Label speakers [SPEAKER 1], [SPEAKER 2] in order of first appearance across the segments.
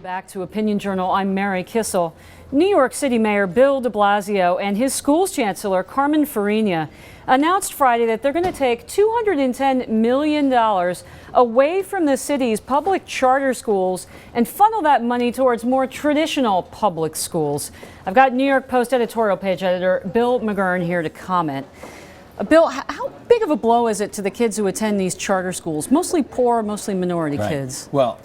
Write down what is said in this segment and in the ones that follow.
[SPEAKER 1] Back to Opinion Journal, I'm Mary Kissel. New York City Mayor Bill de Blasio and his school's chancellor, Carmen Farina, announced Friday that they're going to take $210 million away from the city's public charter schools and funnel that money towards more traditional public schools. I've got New York Post editorial page editor Bill McGurn here to comment. Bill, how big of a blow is it to the kids who attend these charter schools? Mostly poor, mostly minority kids.
[SPEAKER 2] Well,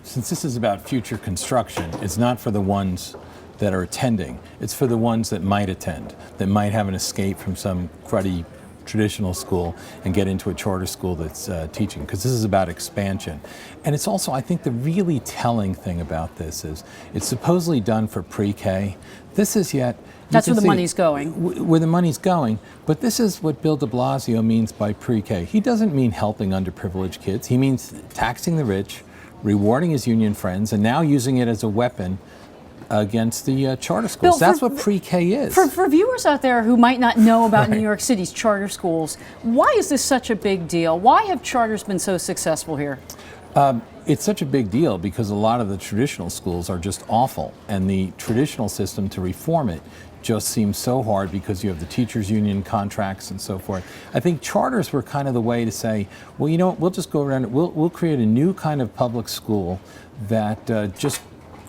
[SPEAKER 2] since this is about future construction, it's not for the ones that are attending. It's for the ones that might attend, that might have an escape from some cruddy traditional school and get into a charter school that's teaching, because this is about expansion. And it's also, I think the really telling thing about this is it's supposedly done for pre-K. This is yet...
[SPEAKER 1] That's where the money's going.
[SPEAKER 2] Where the money's going. But this is what Bill de Blasio means by pre-K. He doesn't mean helping underprivileged kids. He means taxing the rich, rewarding his union friends, and now using it as a weapon against the charter schools.
[SPEAKER 1] Bill,
[SPEAKER 2] that's what pre-K is.
[SPEAKER 1] For viewers out there who might not know about New York City's charter schools, why is this such a big deal? Why have charters been so successful here?
[SPEAKER 2] It's such a big deal because a lot of the traditional schools are just awful, and the traditional system, to reform it, just seems so hard because you have the teachers union contracts and so forth. I think charters were kind of the way to say, well, you know what, we'll just go around, we'll create a new kind of public school that just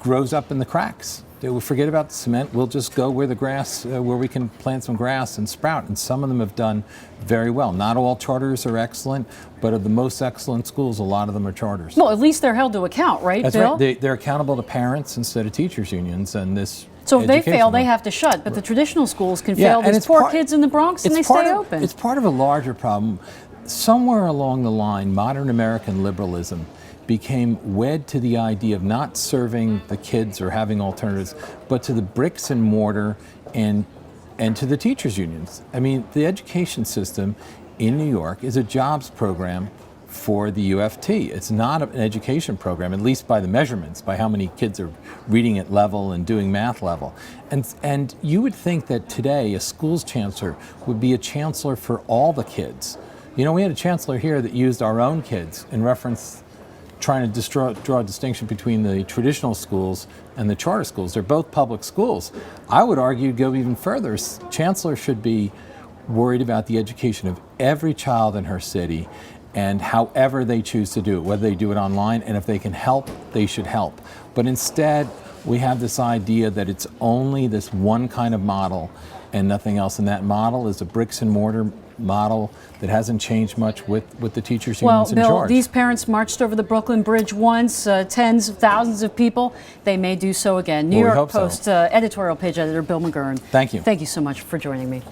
[SPEAKER 2] grows up in the cracks. We'll forget about the cement, we'll just go where the grass, where we can plant some grass and sprout, and some of them have done very well. Not all charters are excellent, but of the most excellent schools, a lot of them are charters.
[SPEAKER 1] Well, at least they're held to account, right,
[SPEAKER 2] That's
[SPEAKER 1] Bill?
[SPEAKER 2] right. They're accountable to parents instead of teachers unions, and this
[SPEAKER 1] so if they fail, they have to shut, but the traditional schools can fail. These poor kids in the Bronx, and they stay open.
[SPEAKER 2] It's part of a larger problem. Somewhere along the line, modern American liberalism became wed to the idea of not serving the kids or having alternatives, but to the bricks and mortar and to the teachers unions. I mean, the education system in New York is a jobs program for the UFT. It's not an education program, at least by the measurements, by how many kids are reading at level and doing math level. And you would think that today a school's chancellor would be a chancellor for all the kids. You know, we had a chancellor here that used our own kids in reference, trying to draw a distinction between the traditional schools and the charter schools. They're both public schools. I would argue, go even further, chancellor should be worried about the education of every child in her city, and however they choose to do it, whether they do it online, and if they can help, they should help. But instead, we have this idea that it's only this one kind of model and nothing else, and that model is a bricks and mortar model that hasn't changed much with the teachers unions in charge.
[SPEAKER 1] Well, Bill, these parents marched over the Brooklyn Bridge once, tens of thousands of people. They may do so again. New York Post editorial page editor Bill McGurn.
[SPEAKER 2] Thank you.
[SPEAKER 1] Thank you so much for joining me.